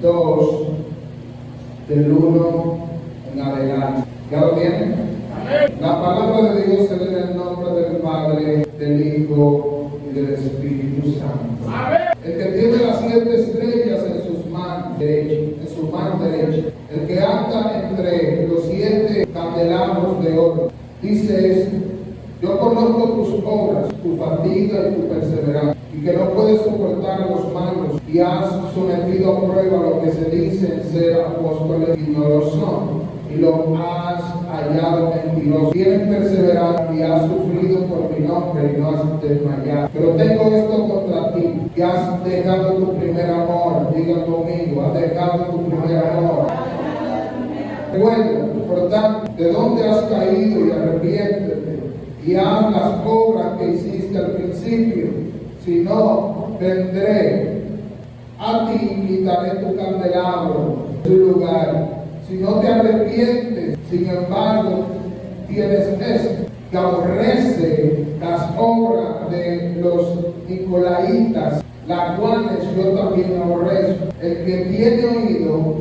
2, del 1 en adelante. ¿Ya lo tienen? La palabra de Dios se lee en el nombre del Padre, del Hijo y del Espíritu Santo. El que tiene las 7 estrellas en sus manos derechas, en su mano derecha, el que anda entre los 7 candelabros de oro, dice esto: yo conozco tus obras, tu fatiga y tu perseverancia, y que no puedes soportar los malos, y has sometido a prueba lo que se dicen ser apóstoles y no lo son, y lo has hallado mentiroso. Tienes perseverancia y has sufrido por mi nombre y no has desmayado. Pero tengo esto contra ti, que has dejado tu primer amor. Diga conmigo, has dejado tu primer amor. Recuerda, por tanto, de dónde has caído y arrepiéntete, y haz las obras que hiciste al principio. Si no, vendré a ti y quitaré tu candelabro de su lugar. Si no te arrepientes, sin embargo, tienes esto, que aborrece las obras de los nicolaitas, las cuales yo también aborrezco. El que tiene oído,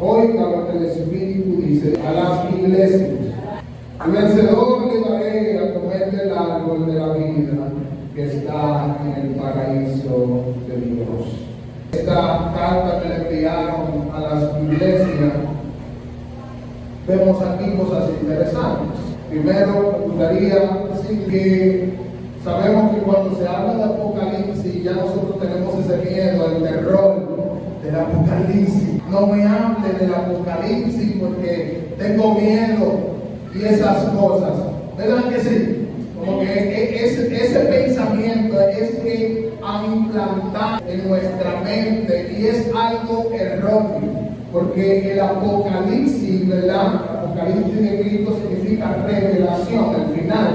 oiga lo que el Espíritu dice a las iglesias. Al vencedor le daré a comer del árbol de la vida que está en el paraíso de Dios. Esta carta que le enviaron a las iglesias, vemos aquí cosas interesantes. Primero, me gustaría decir que sabemos que cuando se habla de Apocalipsis, ya nosotros tenemos ese miedo, el terror del Apocalipsis. No me hable del Apocalipsis porque tengo miedo y esas cosas. ¿Verdad que sí? Como que ese pensamiento es que han implantado en nuestra mente y es algo erróneo. Porque el Apocalipsis, ¿verdad? Apocalipsis de Cristo significa revelación, al final.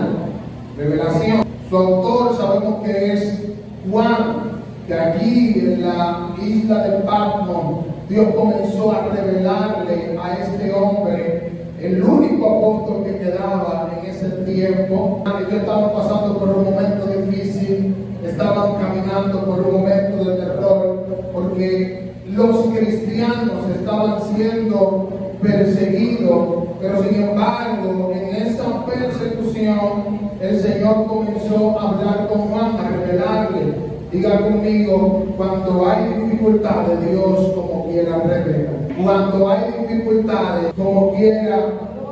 Revelación. Su autor sabemos que es Juan, que allí en la isla de Patmos, Dios comenzó a revelarle a este hombre, el único apóstol que quedaba en ese tiempo. Ellos estaban pasando por un momento difícil, estaban caminando por un momento de terror, porque los cristianos estaban siendo perseguidos, pero sin embargo, en esa persecución, el Señor comenzó a hablar con Juan, a revelarle. Diga conmigo, cuando hay dificultades, Dios como quiera revela. Cuando hay dificultades, como quiera,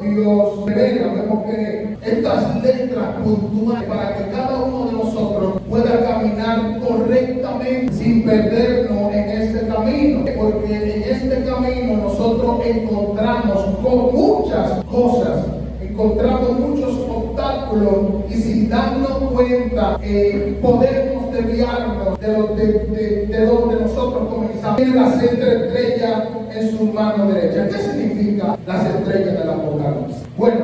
Dios revela. Vemos que estas letras puntuales para que cada uno de nosotros pueda caminar correctamente sin perdernos en este camino. Porque en este camino nosotros encontramos con muchas cosas, encontramos muchos obstáculos y sin darnos cuenta podemos desviarnos de donde nosotros comenzamos. Tiene las 7 estrellas en su mano derecha. ¿Qué significa las estrellas del Apocalipsis? Bueno,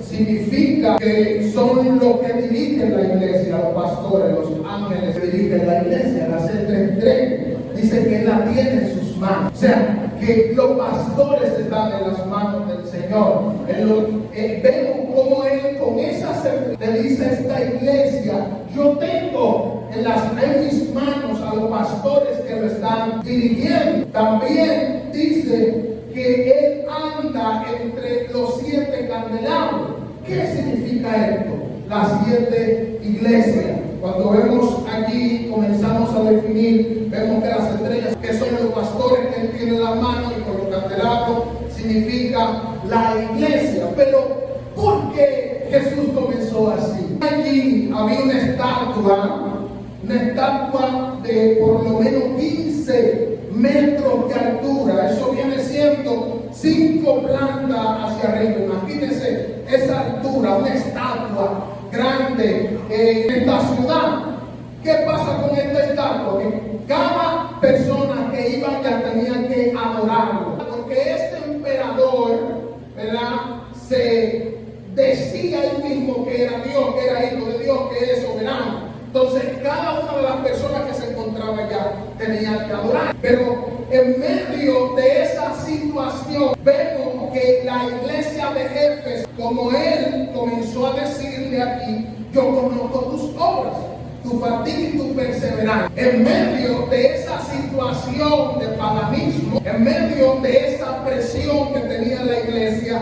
significa que son los que dirigen la iglesia, los pastores, los ángeles que dirigen la iglesia. Las 7 estrellas dice que la tiene en sus manos. O sea, que los pastores están en las manos del Señor. Vemos cómo Él con esa seguridad le dice a esta iglesia: yo tengo en mis manos a los pastores que lo están dirigiendo. También dice que Él anda entre los 7 candelabros. ¿Qué significa esto? Las 7 iglesias. Cuando vemos allí, comenzamos a definir, vemos que las estrellas, que son los pastores que Él tiene en la mano, y con los candelabros significa la iglesia. Pero, ¿por qué Jesús comenzó así? Allí había una estatua de por lo menos 15 metros de altura. Eso viene siendo 5 plantas hacia arriba. Imagínense esa altura, una estatua grande en esta ciudad. ¿Qué pasa con esta estatua? Que cada persona que iba ya tenía que adorarlo, porque este emperador, ¿verdad?, se decía él mismo que era Dios, que era hijo de Dios, que es soberano. Entonces cada una de las personas que se encontraba allá tenía que adorar. Pero en medio de esa situación vemos que la iglesia de Éfeso, como él comenzó a decirle aquí: yo conozco tus obras, tu fatiga y tu perseverancia. En medio de esa situación de paganismo, en medio ante esa presión que tenía la iglesia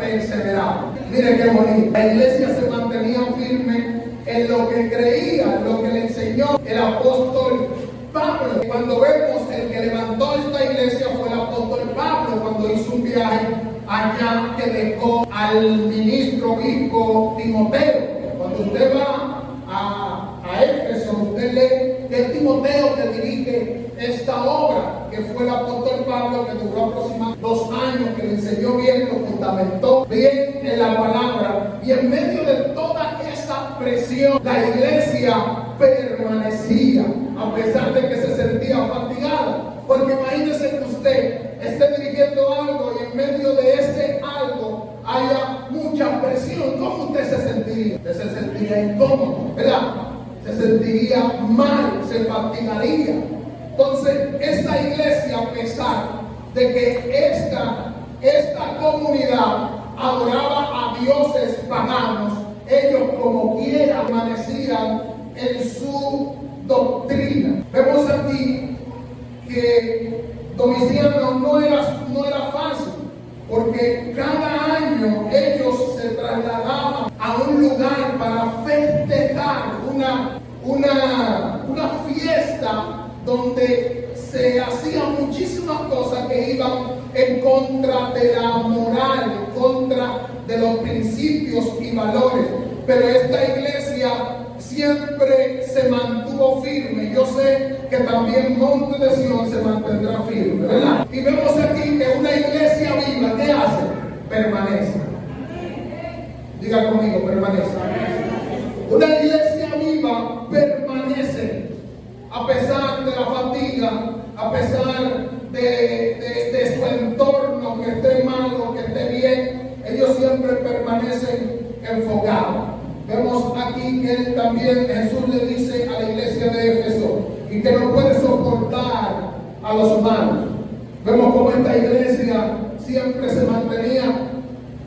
perseveraba. Mire qué bonito. La iglesia se mantenía firme en lo que creía, en lo que le enseñó el apóstol Pablo. Cuando vemos el que levantó esta iglesia fue el apóstol Pablo, cuando hizo un viaje allá que dejó al ministro obispo Timoteo. Cuando usted va a Éfeso, usted lee que es Timoteo que dirige esta obra, que fue el apóstol Pablo, que duró aproximadamente 2 años, que le enseñó bien, lo fundamentó bien en la palabra, y en medio de toda esa presión, la iglesia permanecía, a pesar de que se sentía fatigada. Porque imagínese que usted esté dirigiendo algo y en medio de ese algo haya mucha presión. ¿Cómo usted se sentiría? Usted se sentiría incómodo, ¿verdad? Se sentiría mal, se fatigaría. Entonces, esta iglesia, a pesar de que esta comunidad adoraba a dioses paganos, ellos como quiera permanecían en su doctrina. Vemos aquí que Domiciano no era fácil, porque cada año ellos se trasladaban a un lugar para festejar una fiesta donde se hacían muchísimas cosas que iban en contra de la moral, en contra de los principios y valores. Pero esta iglesia siempre se mantuvo firme. Yo sé que también Monte de Sion se mantendrá firme, ¿verdad? Y vemos aquí que una iglesia viva, ¿qué hace? Permanece. Diga conmigo, permanece. Una iglesia viva permanece a pesar de la fatiga, a pesar de su entorno, que esté malo, que esté bien. Ellos siempre permanecen enfocados. Vemos aquí que él también, Jesús le dice a la iglesia de Éfeso, y que no puede soportar a los humanos. Vemos cómo esta iglesia siempre se mantenía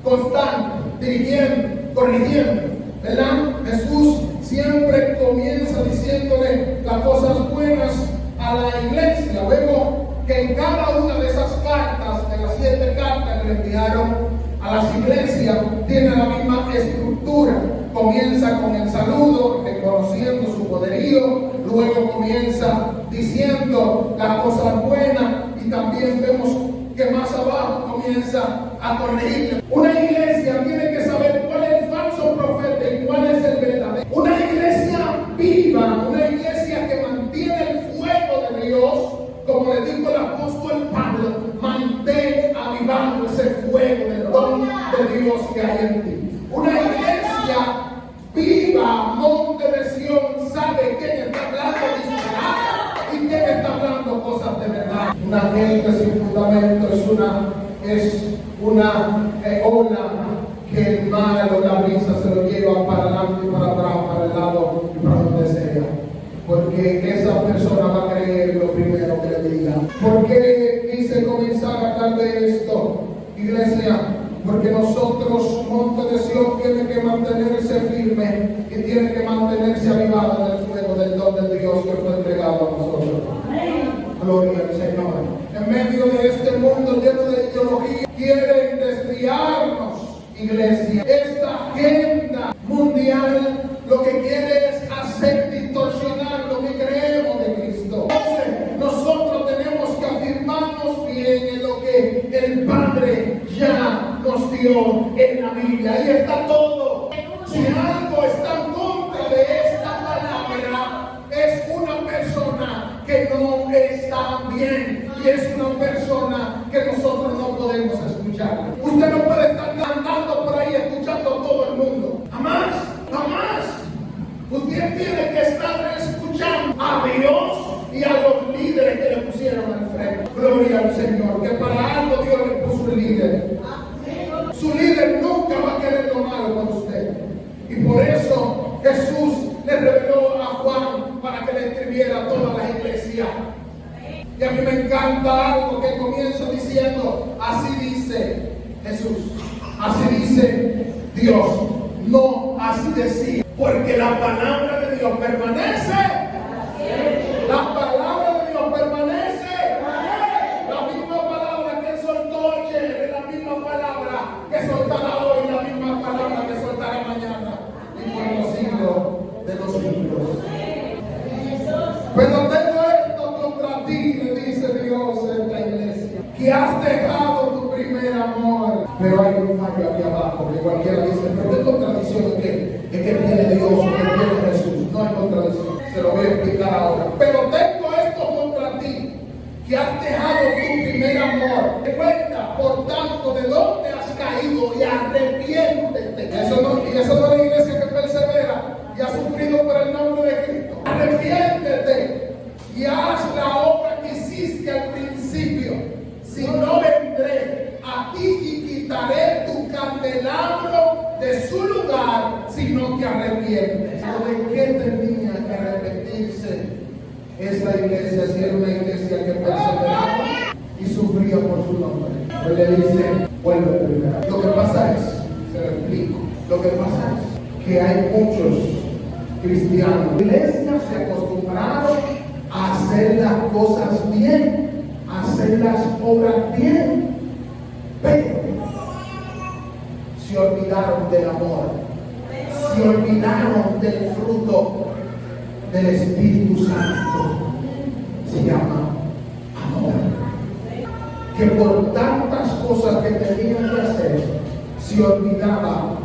constante, dirigiendo, corrigiendo, ¿verdad? Jesús siempre comienza diciéndole las cosas buenas a la iglesia. Vemos que en cada una de esas cartas, de las 7 cartas que le enviaron a las iglesias, tiene la misma estructura. Comienza con el saludo, reconociendo su poderío, luego comienza diciendo las cosas buenas, y también vemos que más abajo comienza a corregir. Una iglesia tiene que saber cuál es el falso profeta y cuál es el verdadero. Una iglesia viva, una iglesia que mantiene el fuego de Dios, como le dijo el apóstol Pablo, mantén avivado ese fuego del don de Dios que hay en ti. Una iglesia viva, Monte de Sion, sabe quién está hablando disparate y quién está hablando cosas de verdad. Una gente sin fundamento es una ola que el mar o la brisa se lo lleva para adelante y para atrás, para el lado y para donde sea. Porque esa persona va a creer lo primero que le diga. ¿Por qué quise comenzar a hablar de esto, iglesia? Porque nosotros, Monte de Sion, tiene que mantenerse firme y tiene que mantenerse avivado en el fuego del don de Dios que fue entregado a nosotros. Gloria al Señor. En medio de este mundo lleno de ideología, quieren desviarnos, iglesia. Esta agenda mundial lo que quiere es hacer distorsionar lo que creemos de Cristo. Entonces, nosotros tenemos que afirmarnos bien en lo que el Padre ya nos dio en la Biblia. Ahí está todo. Si algo está en contra de esta palabra, es una persona que no está bien, y es una persona que nosotros no podemos escuchar. Usted no puede estar andando por ahí escuchando a todo el mundo. Jamás, jamás. Usted tiene que estar escuchando a Dios y a los líderes que le pusieron al frente. Gloria al Señor, que para algo Dios le puso un líder. Su líder nunca va a querer lo malo con usted. Y por eso Jesús le reveló a Juan para que le escribiera a todas las iglesias. Y a mí me encanta algo que comienza diciendo, así dice Jesús, así dice Dios, no así decir, porque la palabra de Dios permanece. La palabra de Dios permanece. La misma palabra que has dejado tu primer amor. Pero hay un fallo aquí abajo que cualquiera dice, pero qué contradicción es que viene Dios o que viene Jesús. No hay contradicción, se lo voy a explicar ahora. Pero tengo esto contra ti, que has dejado tu primer amor. Recuerda, por tanto, de dónde has caído y arrepiéntete. Eso no es la iglesia que persevera y ha sufrido por el nombre de Cristo. Arrepiéntete y haz la obra que hiciste al principio. Si no, vendré a ti y quitaré tu candelabro de su lugar si no te arrepientes. ¿De qué tenía que arrepentirse esa iglesia? Si era una iglesia que perseveraba y sufría por su nombre. Él le dice, vuelve primero. Lo que pasa es, se lo explico, lo que pasa es que hay muchos cristianos, iglesias se acostumbraron a hacer las cosas bien, a hacer las obras bien, pero se olvidaron del amor, se olvidaron del fruto del Espíritu Santo. Se llama amor. Que por tantas cosas que tenían que hacer, se olvidaba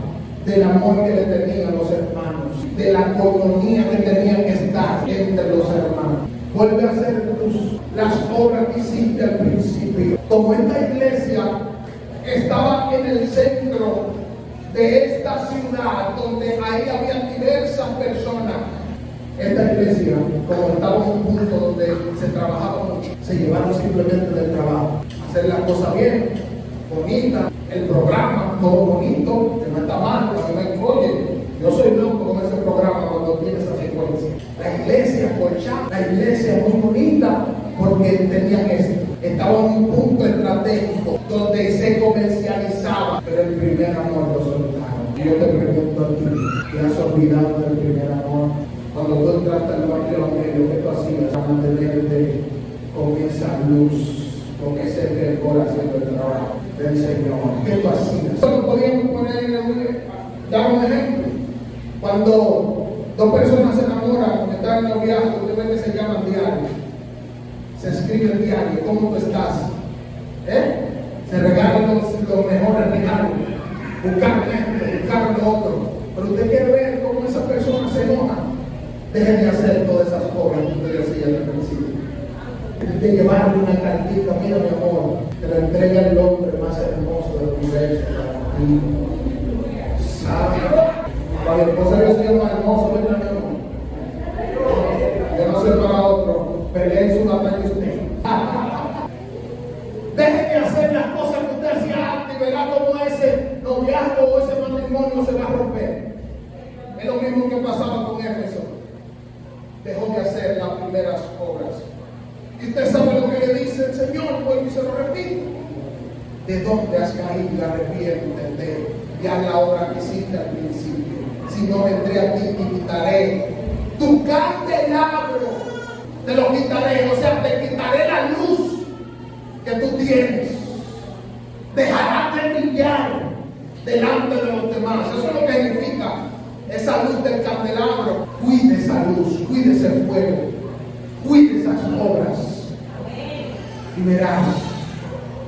del amor que le tenían los hermanos, de la comunión que tenían que estar entre los hermanos. Vuelve a hacer las obras que hiciste al principio. Como esta iglesia estaba en el centro de esta ciudad, donde ahí había diversas personas, esta iglesia, como estaba en un punto donde se trabajaba mucho, se llevaron simplemente del trabajo, hacer las cosas bien, bonita, el programa, todo bonito, que no está mal, oye, yo soy loco con ese programa cuando tiene esa secuencia. La iglesia colchada, la iglesia muy bonita, porque tenían esto. Estaba en un punto estratégico donde se comercializaba, pero el primer amor lo soltaron. Y yo te pregunto a ti, ¿te has olvidado del primer amor? Cuando tú entraste al evangelio, ¿qué tú hacías para mantenerte con esa luz, con ese fervor haciendo el trabajo del Señor? ¿Qué tú hacías? Solo podíamos dar un ejemplo. Cuando dos personas se enamoran, están en noviazgo, usted ve que se llaman diario. Se escribe el diario, ¿cómo tú estás? Se regalan los mejores regalos. Buscar esto, buscar lo otro. Pero usted quiere ver cómo esa persona se enoja. Dejen de hacer todas esas cosas que usted decía al principio. De llevarle una cartita, mira mi amor, te la entrega el hombre más hermoso del universo para ti. ¿Sabe? Para mi esposa yo soy el más hermoso, ¿verdad, mi amor? Yo no soy para otro, peleen su batalla usted. Dejen de hacer las cosas que usted hacía antes y verá cómo ese noviazgo o ese matrimonio se va a romper. Es lo mismo que pasaba con Éfeso. Dejó de hacer las primeras obras. Y usted sabe lo que le dice el Señor, vuelvo y se lo repito. ¿De dónde has caído y arrepiéntete? Y haz la obra que hiciste al principio. Si no, vendré a ti y quitaré tu candelabro. Te lo quitaré, o sea, te quitaré la luz que tú tienes. Dejarás de brillar delante de los demás. Eso es lo que significa esa luz del candelabro. Cuide esa luz, cuide ese fuego, cuide esas obras. Y verás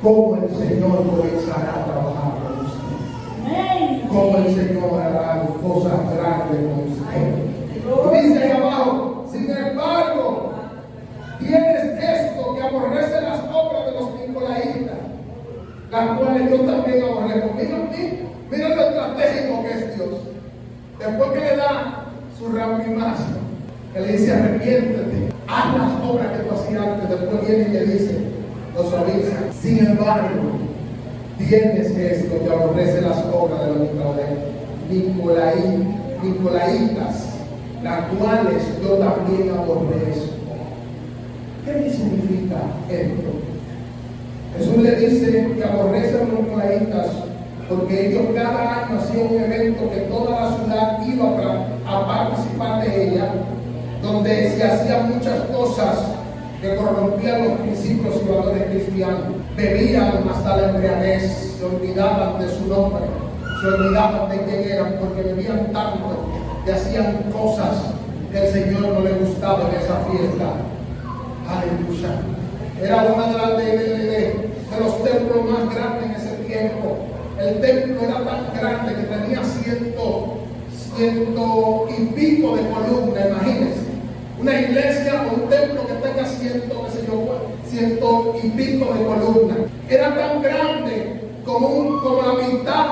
cómo el Señor comenzará a trabajar con usted. Cómo el Señor hará cosas grandes con usted. Dice ahí abajo, sin embargo, tienes esto que aborrece las obras de los nicolaitas, las cuales yo también aborrezco. Mira lo estratégico que es Dios. Después que le da su ramimazo, que le dice arrepiéntete, haz las obras que tú hacías antes, después viene y le dice, lo suaviza. Sin embargo, tienes esto que aborrece las obras de los nicolaitas, las cuales yo también aborrezco. ¿Qué significa esto? Jesús le dice que aborrece a los nicolaitas porque ellos cada año hacían un evento que toda la ciudad iba a participar de ella, donde se hacían muchas cosas que corrompían los principios y valores cristianos. Bebían hasta la embriaguez, se olvidaban de su nombre, se olvidaban de quién eran, porque bebían tanto que hacían cosas que al Señor no le gustaba en esa fiesta. Aleluya. Era una de de los templos más grandes en ese tiempo. El templo era tan grande que tenía ciento y pico de columnas, imagínense. Una iglesia o un templo que tenga ciento y pico de columnas. Era tan grande como la mitad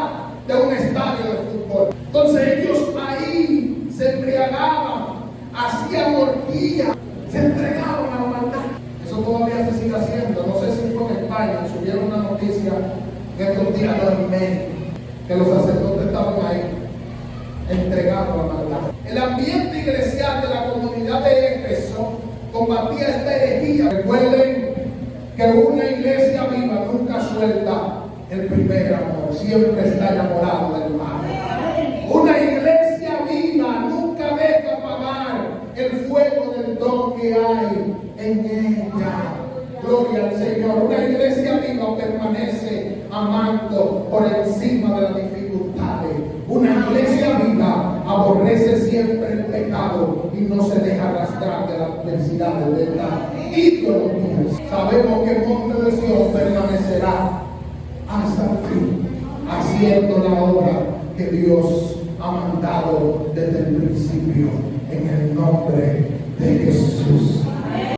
de un estadio de fútbol. Entonces ellos ahí se embriagaban, hacían orgías, se entregaban a la maldad. Eso todavía se sigue haciendo. No sé si fue en España, subieron una noticia en estos días en México, que los sacerdotes estaban ahí, entregados a la maldad. El ambiente eclesial de la comunidad de Éfeso combatía esta herejía. Recuerden que una iglesia viva nunca suelta el primer amor, siempre está enamorado del Padre. Una iglesia viva nunca deja apagar el fuego del don que hay en ella. Gloria al Señor. Una iglesia viva permanece amando por encima de las dificultades. Una iglesia viva aborrece siempre el pecado y no se deja arrastrar de las adversidades de la ideología. Sabemos que el monte de Dios permanecerá hasta el fin, haciendo la obra que Dios ha mandado desde el principio, en el nombre